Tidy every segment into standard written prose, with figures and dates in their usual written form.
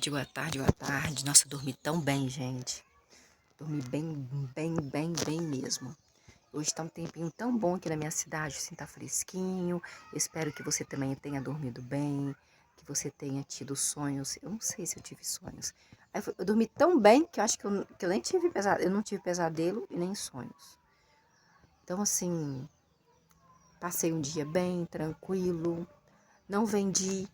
tarde, boa tarde, boa tarde. Nossa, eu dormi tão bem, gente. Dormi bem mesmo. Hoje tá um tempinho tão bom aqui na minha cidade, assim, tá fresquinho. Espero que você também tenha dormido bem, que você tenha tido sonhos. Eu não sei se eu tive sonhos. Eu dormi tão bem que eu acho que eu nem tive pesadelo. Eu não tive pesadelo e nem sonhos. Então, assim, passei um dia bem, tranquilo. Não vendi,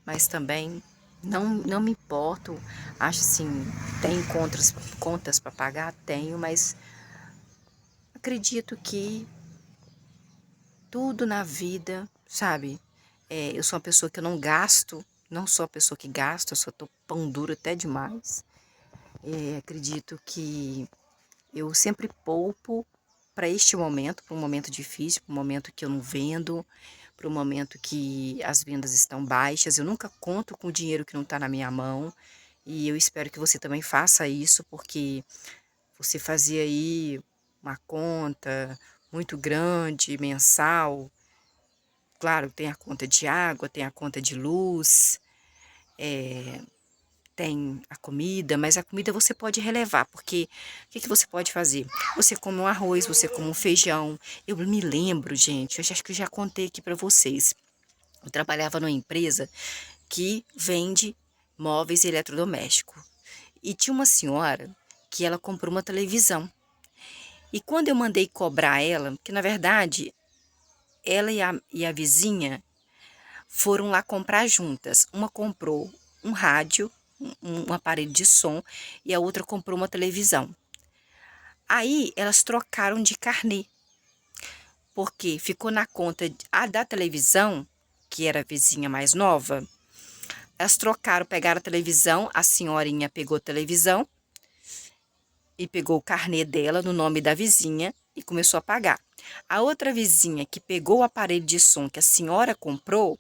mas também não me importo. Acho assim, tem contas para pagar? Tenho, mas acredito que tudo na vida, sabe? Eu sou uma pessoa que eu não gasto, não sou a pessoa que gasta, eu só tô pão duro até demais. Acredito que eu sempre poupo para este momento, para um momento difícil, para um momento que eu não vendo, para um momento que as vendas estão baixas. Eu nunca conto com o dinheiro que não está na minha mão. E eu espero que você também faça isso, porque você fazia aí uma conta muito grande, mensal. Claro, tem a conta de água, tem a conta de luz, tem a comida, mas a comida você pode relevar, porque o que você pode fazer? Você come um arroz, você come um feijão. Eu me lembro, gente, eu acho que eu já contei aqui para vocês. Eu trabalhava numa empresa que vende móveis e eletrodomésticos. E tinha uma senhora que ela comprou uma televisão. E quando eu mandei cobrar ela, que na verdade ela e a vizinha foram lá comprar juntas. Uma comprou um rádio, um aparelho de som, e a outra comprou uma televisão. Aí elas trocaram de carnê, porque ficou na conta a da televisão, que era a vizinha mais nova. Elas trocaram, pegaram a televisão, a senhorinha pegou a televisão e pegou o carnê dela no nome da vizinha e começou a pagar. A outra vizinha que pegou o aparelho de som que a senhora comprou,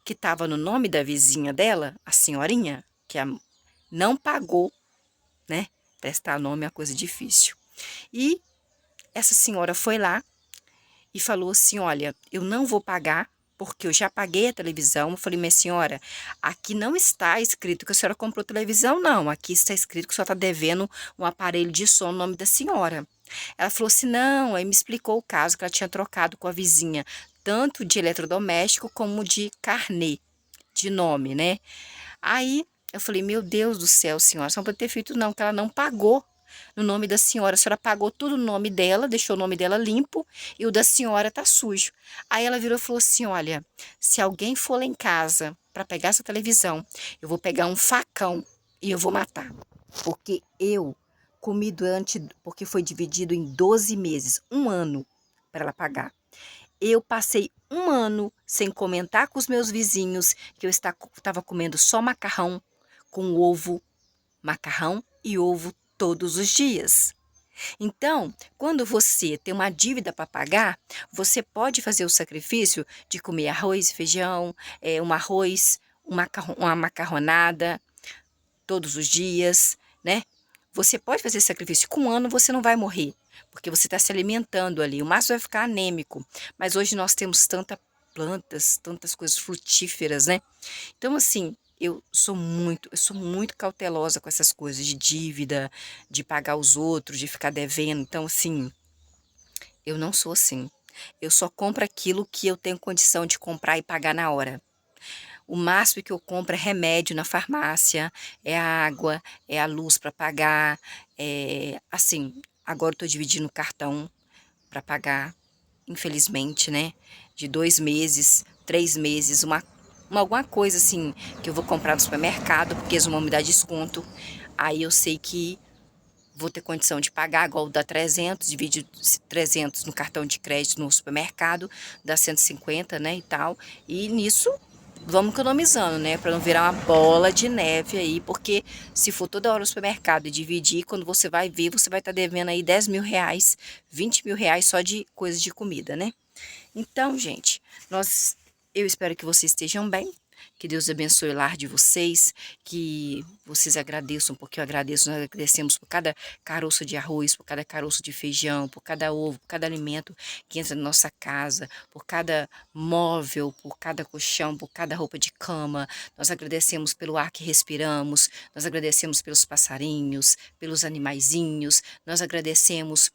que estava no nome da vizinha dela, a senhorinha, não pagou, né? Prestar nome é uma coisa difícil. E essa senhora foi lá e falou assim: olha, eu não vou pagar, porque eu já paguei a televisão. Eu falei: minha senhora, aqui não está escrito que a senhora comprou televisão, não. Aqui está escrito que a senhora está devendo um aparelho de som no nome da senhora. Ela falou assim: não, aí me explicou o caso, que ela tinha trocado com a vizinha, tanto de eletrodoméstico como de carnê, de nome, né? Aí eu falei: meu Deus do céu, senhora, só não pode ter feito não, que ela não pagou no nome da senhora. A senhora pagou tudo no nome dela, deixou o nome dela limpo e o da senhora tá sujo. Aí ela virou e falou assim: olha, se alguém for lá em casa para pegar essa televisão, eu vou pegar um facão e eu vou matar. Porque eu comi porque foi dividido em 12 meses, um ano para ela pagar. Eu passei um ano sem comentar com os meus vizinhos que eu estava comendo só macarrão com ovo, macarrão e ovo todos os dias. Então, quando você tem uma dívida para pagar, você pode fazer o sacrifício de comer arroz, feijão, um arroz, uma macarronada todos os dias, né? Você pode fazer esse sacrifício. Com um ano você não vai morrer, porque você está se alimentando ali. O máximo vai ficar anêmico. Mas hoje nós temos tantas plantas, tantas coisas frutíferas, né? Então, assim, eu sou muito cautelosa com essas coisas de dívida, de pagar os outros, de ficar devendo. Então, assim, eu não sou assim. Eu só compro aquilo que eu tenho condição de comprar e pagar na hora. O máximo que eu compro é remédio na farmácia, é a água, é a luz para pagar, assim, agora eu estou dividindo o cartão para pagar, infelizmente, né? De 2 meses, 3 meses, alguma coisa assim que eu vou comprar no supermercado, porque eles vão me dar desconto. Aí eu sei que vou ter condição de pagar, igual dá 300, divide 300 no cartão de crédito no supermercado, dá 150, né, e tal. E nisso vamos economizando, né, para não virar uma bola de neve aí, porque se for toda hora no supermercado e dividir, quando você vai ver, você vai estar devendo aí 10 mil reais, 20 mil reais só de coisas de comida, né? Então, gente, eu espero que vocês estejam bem, que Deus abençoe o lar de vocês, que vocês agradeçam, porque eu agradeço. Nós agradecemos por cada caroço de arroz, por cada caroço de feijão, por cada ovo, por cada alimento que entra na nossa casa, por cada móvel, por cada colchão, por cada roupa de cama. Nós agradecemos pelo ar que respiramos, nós agradecemos pelos passarinhos, pelos animaizinhos, nós agradecemos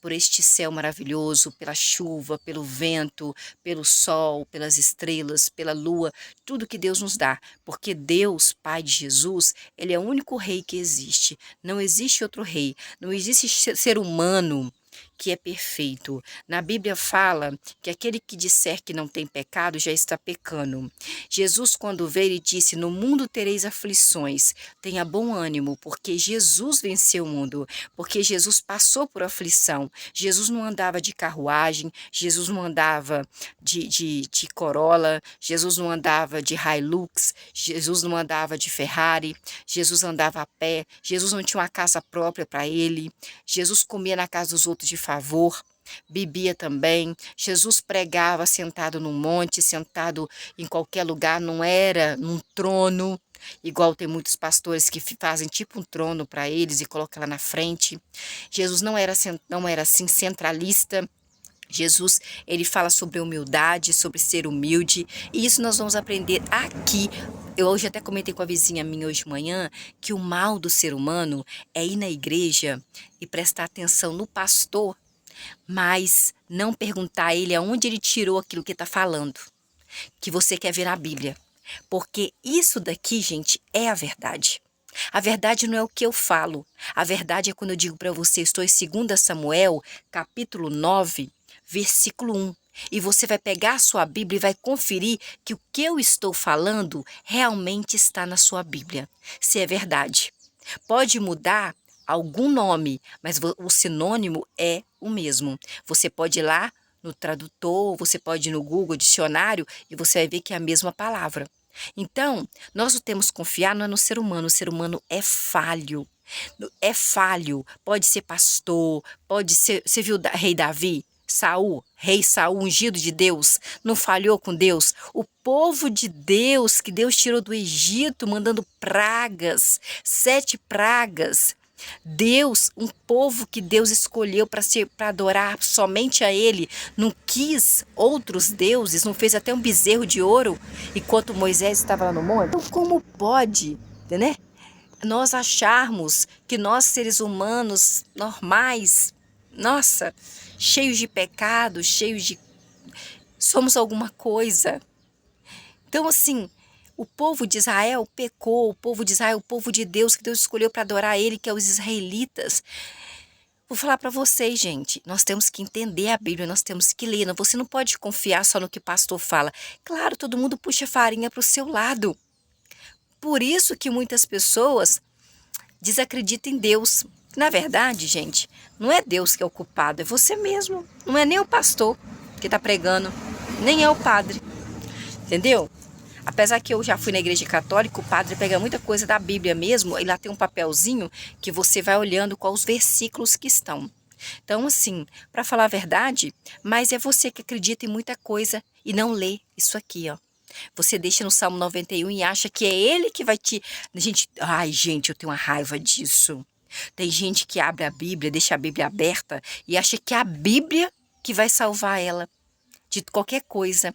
por este céu maravilhoso, pela chuva, pelo vento, pelo sol, pelas estrelas, pela lua, tudo que Deus nos dá, porque Deus, Pai de Jesus, Ele é o único rei que existe, não existe outro rei, não existe ser humano que é perfeito. Na Bíblia fala que aquele que disser que não tem pecado já está pecando. Jesus, quando veio, ele disse: no mundo tereis aflições, tenha bom ânimo, porque Jesus venceu o mundo, porque Jesus passou por aflição. Jesus não andava de carruagem, Jesus não andava de Corolla, Jesus não andava de Hilux, Jesus não andava de Ferrari, Jesus andava a pé, Jesus não tinha uma casa própria para ele, Jesus comia na casa dos outros de favor, bebia também. Jesus pregava sentado num monte, sentado em qualquer lugar, não era num trono, igual tem muitos pastores que fazem tipo um trono para eles e colocam lá na frente. Jesus não era assim centralista. Jesus, ele fala sobre humildade, sobre ser humilde, e isso nós vamos aprender aqui. Eu hoje até comentei com a vizinha minha hoje de manhã que o mal do ser humano é ir na igreja e prestar atenção no pastor, mas não perguntar a ele aonde ele tirou aquilo que está falando, que você quer ver na Bíblia. Porque isso daqui, gente, é a verdade. A verdade não é o que eu falo. A verdade é quando eu digo para você, estou em 2 Samuel, capítulo 9, versículo 1. E você vai pegar a sua Bíblia e vai conferir que o que eu estou falando realmente está na sua Bíblia. Se é verdade. Pode mudar algum nome, mas o sinônimo é o mesmo. Você pode ir lá no tradutor, você pode ir no Google Dicionário e você vai ver que é a mesma palavra. Então, nós não temos que confiar não é no ser humano. O ser humano é falho. É falho. Pode ser pastor, pode ser... Você viu o rei Davi? Saul, rei Saul, ungido de Deus, não falhou com Deus. O povo de Deus, que Deus tirou do Egito, mandando pragas, 7 pragas. Deus, um povo que Deus escolheu para adorar somente a Ele, não quis outros deuses, não fez até um bezerro de ouro, enquanto Moisés estava lá no monte. Então, como pode, né? Nós acharmos que nós, seres humanos normais, nossa, cheios de pecado, somos alguma coisa. Então, assim, o povo de Israel pecou, o povo de Israel, o povo de Deus, que Deus escolheu para adorar Ele, que é os israelitas. Vou falar para vocês, gente, nós temos que entender a Bíblia, nós temos que ler. Você não pode confiar só no que o pastor fala. Claro, todo mundo puxa farinha para o seu lado. Por isso que muitas pessoas desacreditam em Deus. Na verdade, gente, não é Deus que é o culpado, é você mesmo. Não é nem o pastor que está pregando, nem é o padre. Entendeu? Apesar que eu já fui na igreja católica, o padre pega muita coisa da Bíblia mesmo, e lá tem um papelzinho que você vai olhando quais os versículos que estão. Então, assim, para falar a verdade, mas é você que acredita em muita coisa e não lê isso aqui, ó. Você deixa no Salmo 91 e acha que é ele que vai te... Gente, eu tenho uma raiva disso. Tem gente que abre a Bíblia, deixa a Bíblia aberta e acha que é a Bíblia que vai salvar ela de qualquer coisa.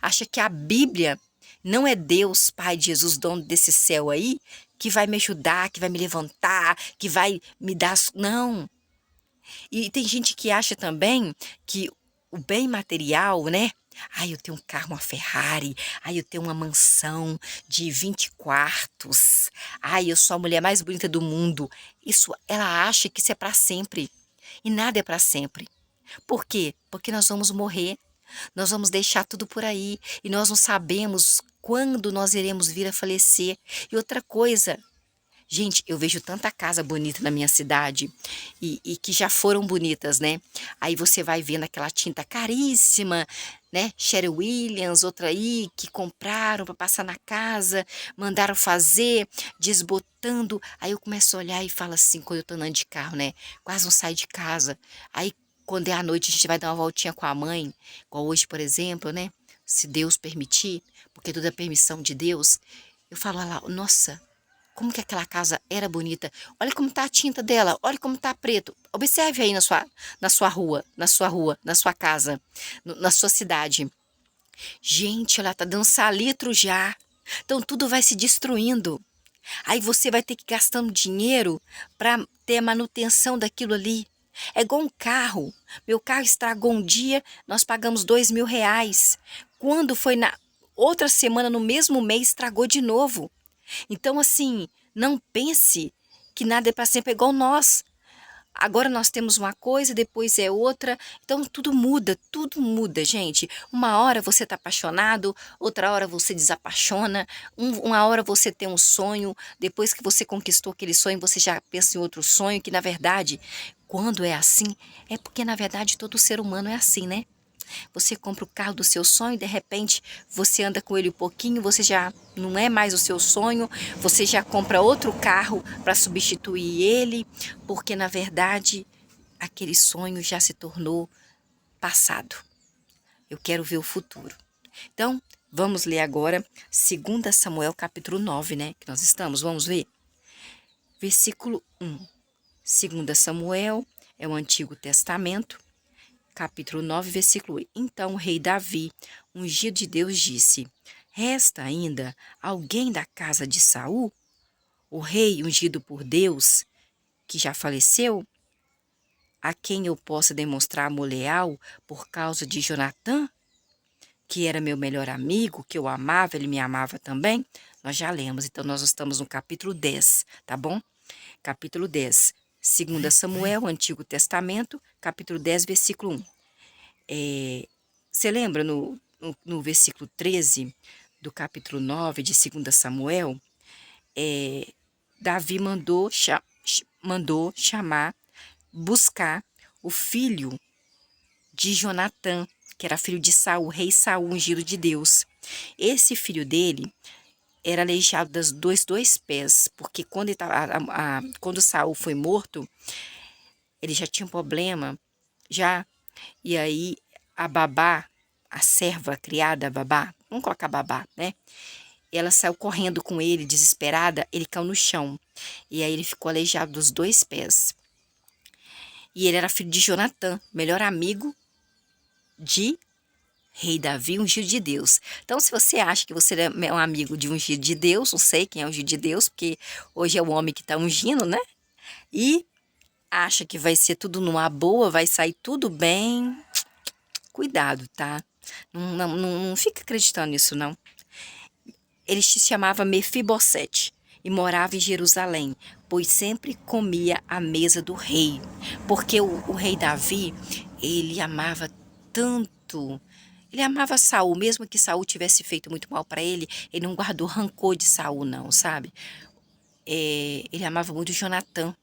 Acha que a Bíblia não é Deus, Pai de Jesus, dono desse céu aí, que vai me ajudar, que vai me levantar, que vai me dar... Não. E tem gente que acha também que o bem material, né? Eu tenho um carro, uma Ferrari. Eu tenho uma mansão de 20 quartos. Eu sou a mulher mais bonita do mundo. Isso, ela acha que isso é para sempre. E nada é para sempre. Por quê? Porque nós vamos morrer. Nós vamos deixar tudo por aí. E nós não sabemos quando nós iremos vir a falecer. E outra coisa... Gente, eu vejo tanta casa bonita na minha cidade e que já foram bonitas, né? Aí você vai vendo aquela tinta caríssima, né? Sherwin Williams, outra aí que compraram para passar na casa, mandaram fazer, desbotando. Aí eu começo a olhar e falo assim, quando eu tô andando de carro, né? Quase não saio de casa. Aí quando é à noite a gente vai dar uma voltinha com a mãe, igual hoje, por exemplo, né? Se Deus permitir, porque tudo é permissão de Deus. Eu falo lá, nossa... como que aquela casa era bonita. Olha como tá a tinta dela, olha como tá preto. Observe aí na sua casa, na sua cidade. Gente, ela tá dando salitro já. Então tudo vai se destruindo. Aí você vai ter que ir gastando dinheiro para ter a manutenção daquilo ali. É igual um carro. Meu carro estragou um dia, nós pagamos R$ 2.000. Quando foi na outra semana, no mesmo mês, estragou de novo. Então, assim, não pense que nada é para sempre, é igual nós. Agora nós temos uma coisa, depois é outra. Então tudo muda, gente. Uma hora você está apaixonado, outra hora você desapaixona, uma hora você tem um sonho, depois que você conquistou aquele sonho, você já pensa em outro sonho, que na verdade, quando é assim, é porque na verdade todo ser humano é assim, né? Você compra o carro do seu sonho, de repente você anda com ele um pouquinho, você já não é mais o seu sonho, você já compra outro carro para substituir ele, porque na verdade aquele sonho já se tornou passado. Eu quero ver o futuro. Então, vamos ler agora 2 Samuel capítulo 9, né? Que nós estamos, vamos ver? Versículo 1. 2 Samuel é o Antigo Testamento. Capítulo 9, versículo 1. Então o rei Davi, ungido de Deus, disse: Resta ainda alguém da casa de Saul? O rei ungido por Deus, que já faleceu, a quem eu possa demonstrar amor leal por causa de Jonatã, que era meu melhor amigo, que eu amava, ele me amava também? Nós já lemos, então nós estamos no capítulo 10, tá bom? Capítulo 10, 2 Samuel, Antigo Testamento, capítulo 10, versículo 1. Você lembra no versículo 13 do capítulo 9 de 2 Samuel? Davi mandou chamar, buscar o filho de Jonatã, que era filho de Saul, rei Saul, ungido de Deus. Esse filho dele era aleijado dos dois pés, porque quando Saul foi morto, ele já tinha um problema, já. E aí a babá, a serva criada, a babá, vamos colocar babá, né? Ela saiu correndo com ele, desesperada, ele caiu no chão. E aí ele ficou aleijado dos dois pés. E ele era filho de Jonatã, melhor amigo de rei Davi, ungido de Deus. Então, se você acha que você é um amigo de ungido de Deus, não sei quem é ungido de Deus, porque hoje é o homem que está ungindo, né? E acha que vai ser tudo numa boa, vai sair tudo bem. Cuidado, tá? Não fica acreditando nisso, não. Ele se chamava Mefibosete e morava em Jerusalém, pois sempre comia à mesa do rei. Porque o rei Davi, ele amava tanto. Ele amava Saul, mesmo que Saul tivesse feito muito mal para ele, ele não guardou rancor de Saul, não, sabe? Ele amava muito Jonatã,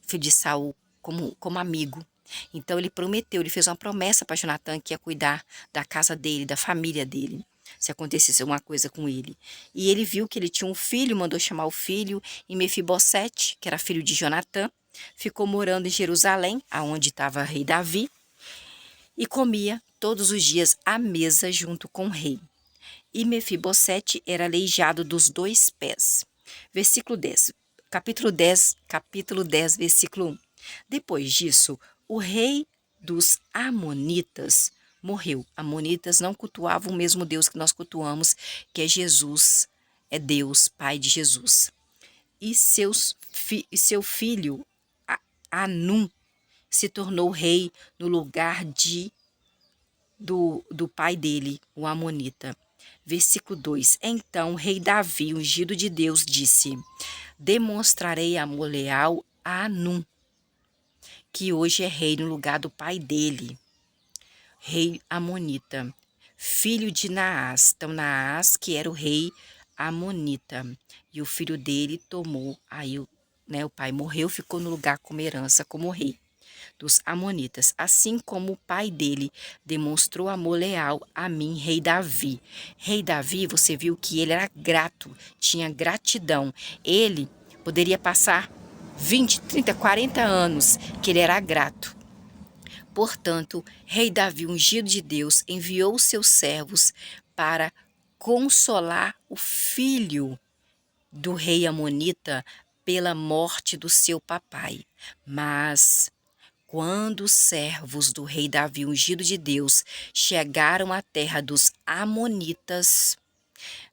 filho de Saul, como amigo. Então ele prometeu, ele fez uma promessa para Jonatã que ia cuidar da casa dele, da família dele, se acontecesse alguma coisa com ele. E ele viu que ele tinha um filho, mandou chamar o filho, e Mefibosete, que era filho de Jonatã, ficou morando em Jerusalém, aonde estava o rei Davi, e comia todos os dias à mesa junto com o rei. E Mefibosete era aleijado dos dois pés. Versículo 10. Capítulo 10, versículo 1. Depois disso, o rei dos Amonitas morreu. Amonitas não cultuavam o mesmo Deus que nós cultuamos, que é Jesus, é Deus, Pai de Jesus. E seu filho, Anum, se tornou rei no lugar do pai dele, o Amonita. Versículo 2. Então o rei Davi, ungido de Deus, disse: Demonstrarei amor leal a Anum, que hoje é rei no lugar do pai dele, rei Amonita, filho de Naás. Então Naás, que era o rei Amonita, e o filho dele tomou, aí o pai morreu, ficou no lugar como herança, como rei dos Amonitas, assim como o pai dele demonstrou amor leal a mim, rei Davi. Rei Davi, você viu que ele era grato, tinha gratidão. Ele poderia passar 20, 30, 40 anos que ele era grato. Portanto, rei Davi, ungido de Deus, enviou seus servos para consolar o filho do rei amonita pela morte do seu papai. Mas quando os servos do rei Davi, ungido de Deus, chegaram à terra dos amonitas,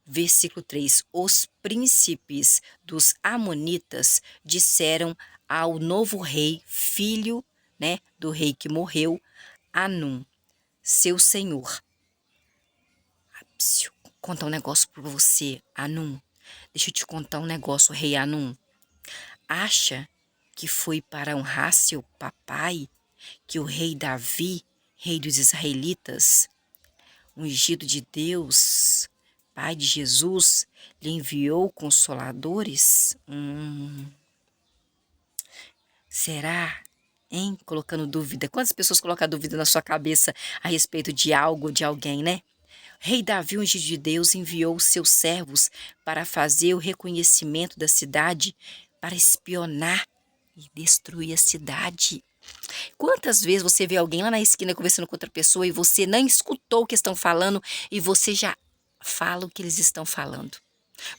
versículo 3, os príncipes dos amonitas disseram ao novo rei, filho, né, do rei que morreu, Anum, seu senhor. Psiu, contar um negócio para você, Anum. Deixa eu te contar um negócio, rei Anum. Acha que foi para honrar seu papai que o rei Davi, rei dos israelitas, ungido de Deus, pai de Jesus, lhe enviou consoladores? Será? Hein? Colocando dúvida. Quantas pessoas colocam dúvida na sua cabeça a respeito de algo, de alguém, né? Rei Davi, ungido de Deus, enviou seus servos para fazer o reconhecimento da cidade, para espionar e destruir a cidade. Quantas vezes você vê alguém lá na esquina conversando com outra pessoa e você não escutou o que estão falando e você já fala o que eles estão falando?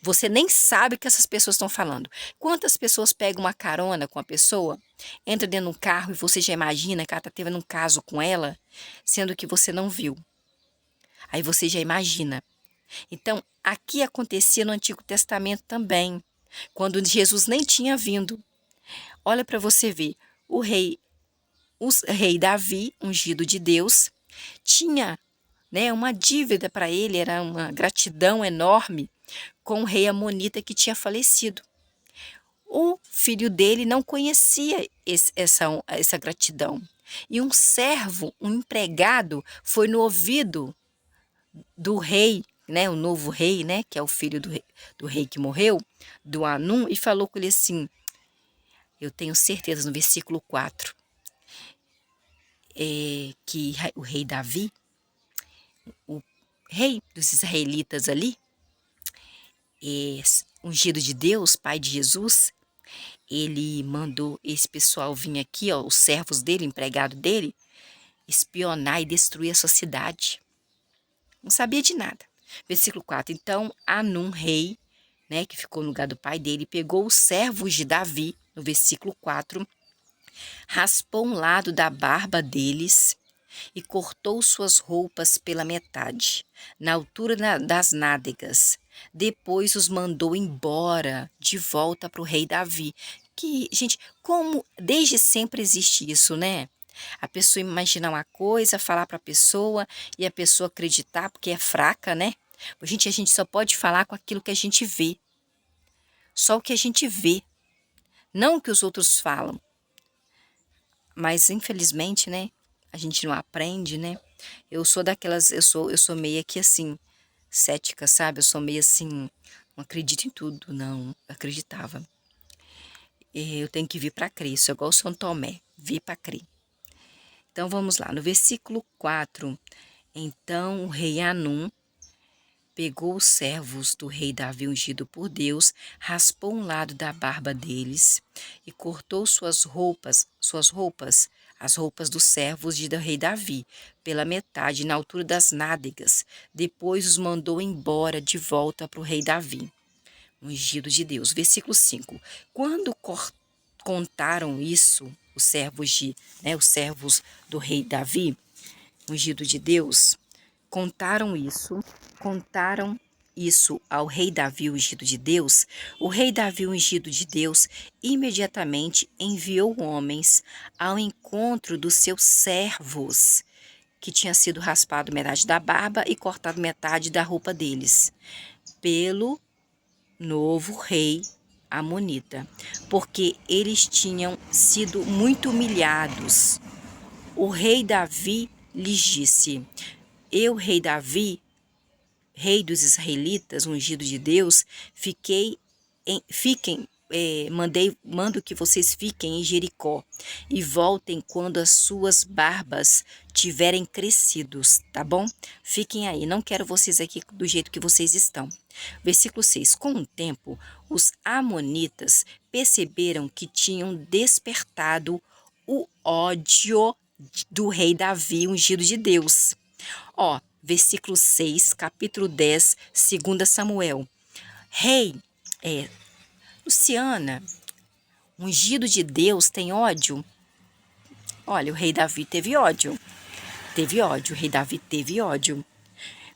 Você nem sabe o que essas pessoas estão falando. Quantas pessoas pegam uma carona com a pessoa, entra dentro de um carro e você já imagina que ela está tendo um caso com ela, sendo que você não viu. Aí você já imagina. Então, aqui acontecia no Antigo Testamento também, quando Jesus nem tinha vindo. Olha para você ver, o rei Davi, ungido de Deus, tinha, né, uma dívida para ele, era uma gratidão enorme com o rei amonita que tinha falecido. O filho dele não conhecia essa gratidão. E um servo, um empregado, foi no ouvido do rei, né, o novo rei, né, que é o filho do rei que morreu, do Anum, e falou com ele assim, eu tenho certeza, no versículo 4, que o rei Davi, o rei dos israelitas ali, ungido de Deus, pai de Jesus, ele mandou esse pessoal vir aqui, ó, os servos dele, empregado dele, espionar e destruir a sua cidade. Não sabia de nada. Versículo 4. Então, Anum, rei, né, que ficou no lugar do pai dele, pegou os servos de Davi, no versículo 4, raspou um lado da barba deles e cortou suas roupas pela metade, na altura das nádegas. Depois os mandou embora, de volta para o rei Davi. Que, gente, como desde sempre existe isso, né? A pessoa imaginar uma coisa, falar para a pessoa e a pessoa acreditar porque é fraca, né? Gente, a gente só pode falar com aquilo que a gente vê. Só o que a gente vê, não o que os outros falam. Mas infelizmente, né, a gente não aprende, né? Eu sou daquelas, eu sou meio que assim, cética, sabe? Eu sou meio assim, não acredito em tudo, não, acreditava. Eu tenho que vir para crer, sou igual São Tomé, vir para crer. Então vamos lá, no versículo 4, então o rei Anum pegou os servos do rei Davi ungido por Deus, raspou um lado da barba deles e cortou suas roupas, as roupas dos servos do rei Davi, pela metade, na altura das nádegas. Depois os mandou embora de volta para o rei Davi, ungido de Deus. Versículo 5. Quando contaram isso, os servos do rei Davi, ungido de Deus, contaram isso ao rei Davi, ungido de Deus. O rei Davi, ungido de Deus, imediatamente enviou homens ao encontro dos seus servos, que tinha sido raspado metade da barba e cortado metade da roupa deles, pelo novo rei amonita, porque eles tinham sido muito humilhados. O rei Davi lhes disse: eu, rei Davi, rei dos israelitas, ungido de Deus, mando que vocês fiquem em Jericó e voltem quando as suas barbas tiverem crescidos, tá bom? Fiquem aí, não quero vocês aqui do jeito que vocês estão. Versículo 6. Com o tempo, os amonitas perceberam que tinham despertado o ódio do rei Davi, ungido de Deus. Ó, versículo 6, capítulo 10, 2 Samuel. Rei, Luciana, ungido de Deus tem ódio? Olha, o rei Davi teve ódio. Teve ódio, o rei Davi teve ódio.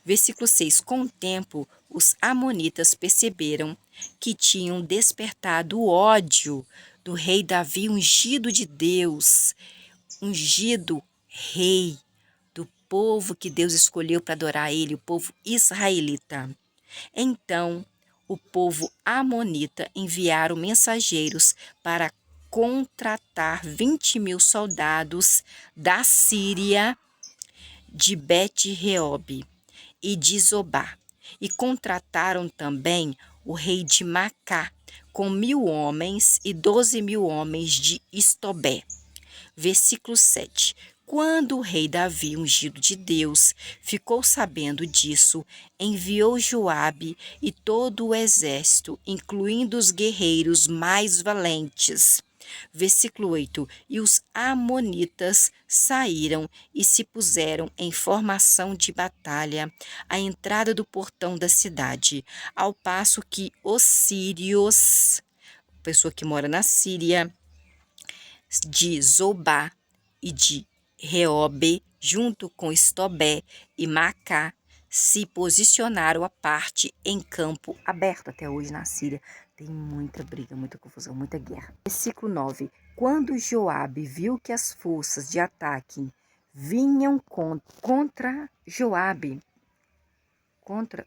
Versículo 6. Com o tempo, os amonitas perceberam que tinham despertado o ódio do rei Davi, ungido de Deus, ungido rei do povo que Deus escolheu para adorar ele, o povo israelita. Então, o povo amonita enviaram mensageiros para contratar 20.000 soldados da Síria, de Bet-Reob e de Zobá, e contrataram também o rei de Macá, com 1.000 homens e 12.000 homens de Istobé. Versículo 7. Quando o rei Davi, ungido de Deus, ficou sabendo disso, enviou Joabe e todo o exército, incluindo os guerreiros mais valentes. Versículo 8. E os amonitas saíram e se puseram em formação de batalha à entrada do portão da cidade, ao passo que os sírios, pessoa que mora na Síria, de Zobá e de Reobe, junto com Estobé e Macá, se posicionaram à parte em campo aberto. Até hoje na Síria tem muita briga, muita confusão, muita guerra. Versículo 9. Quando Joabe viu que as forças de ataque vinham contra Joabe,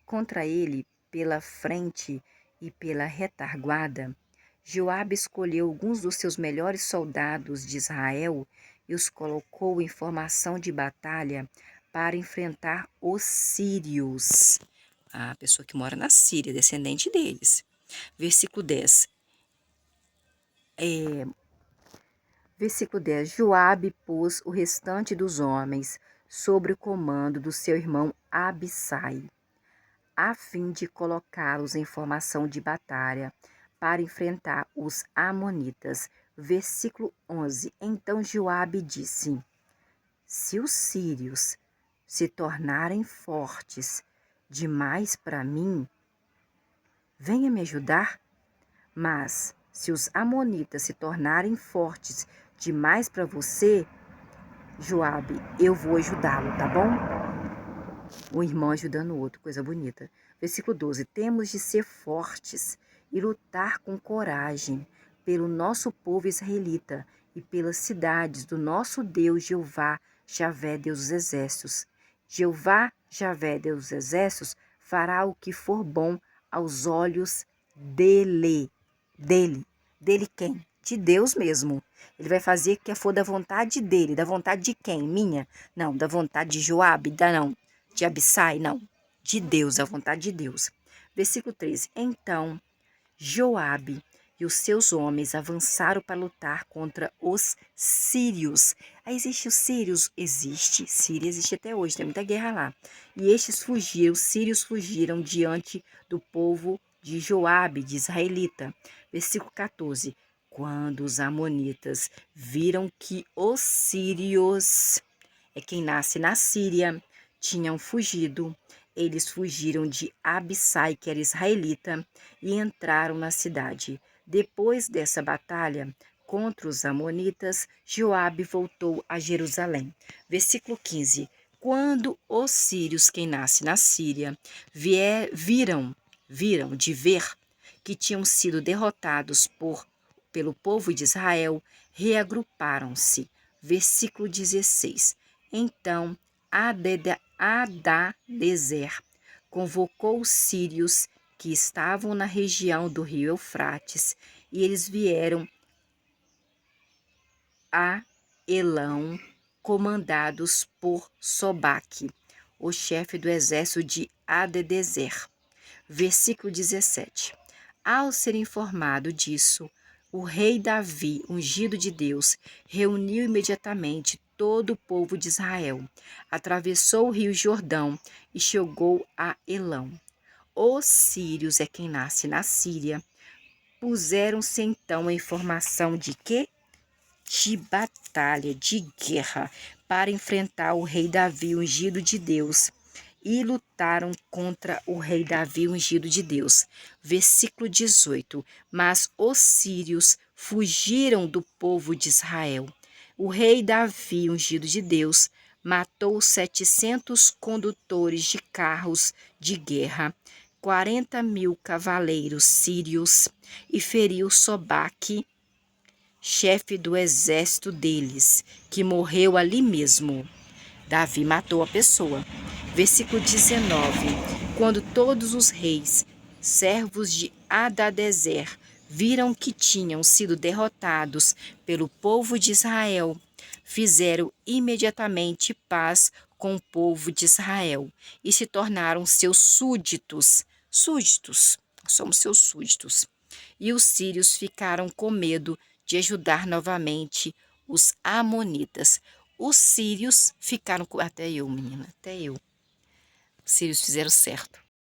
contra ele pela frente e pela retaguarda, Joabe escolheu alguns dos seus melhores soldados de Israel e os colocou em formação de batalha para enfrentar os sírios. A pessoa que mora na Síria, descendente deles. Versículo 10. Versículo 10. Joabe pôs o restante dos homens sobre o comando do seu irmão Abissai, a fim de colocá-los em formação de batalha para enfrentar os amonitas. Versículo 11. Então Joabe disse: se os sírios se tornarem fortes demais para mim, venha me ajudar. Mas se os amonitas se tornarem fortes demais para você, Joabe, eu vou ajudá-lo, tá bom? Um irmão ajudando o outro, coisa bonita. Versículo 12. Temos de ser fortes e lutar com coragem pelo nosso povo israelita e pelas cidades do nosso Deus Jeová, Javé, Deus dos exércitos. Jeová, Javé, Deus dos exércitos, fará o que for bom aos olhos dele. Dele quem? De Deus mesmo. Ele vai fazer o que for da vontade dele. Da vontade de quem? Minha? Não. Da vontade de Joabe? Não. De Abissai? Não. De Deus, da vontade de Deus. Versículo 13. Então Joabe e os seus homens avançaram para lutar contra os sírios. Aí existe os sírios? Existe. Síria existe até hoje, tem muita guerra lá. E estes fugiram, os sírios fugiram diante do povo de Joabe, de israelita. Versículo 14. Quando os amonitas viram que os sírios, é quem nasce na Síria, tinham fugido, eles fugiram de Abissai, que era israelita, e entraram na cidade. Depois dessa batalha contra os amonitas, Joabe voltou a Jerusalém. Versículo 15. Quando os sírios, quem nasce na Síria, viram de ver que tinham sido derrotados pelo povo de Israel, reagruparam-se. Versículo 16. Então Hadadezer convocou os sírios que estavam na região do rio Eufrates, e eles vieram a Elão, comandados por Sobaque, o chefe do exército de Hadadezer. Versículo 17. Ao ser informado disso, o rei Davi, ungido de Deus, reuniu imediatamente todo o povo de Israel, atravessou o rio Jordão e chegou a Elão. Os sírios, é quem nasce na Síria, puseram-se então em formação de quê? De batalha, de guerra, para enfrentar o rei Davi, ungido de Deus, e lutaram contra o rei Davi, ungido de Deus. Versículo 18. Mas os sírios fugiram do povo de Israel. O rei Davi, ungido de Deus, matou 700 condutores de carros de guerra, 40.000 cavaleiros sírios, e feriu Sobaque, chefe do exército deles, que morreu ali mesmo. Davi matou a pessoa. Versículo 19. Quando todos os reis, servos de Hadadezer, viram que tinham sido derrotados pelo povo de Israel, fizeram imediatamente paz com o povo de Israel e se tornaram seus súditos. Súditos, somos seus súditos. E os sírios ficaram com medo de ajudar novamente os amonitas. Os sírios ficaram com... Até eu, menina, até eu. Os sírios fizeram certo.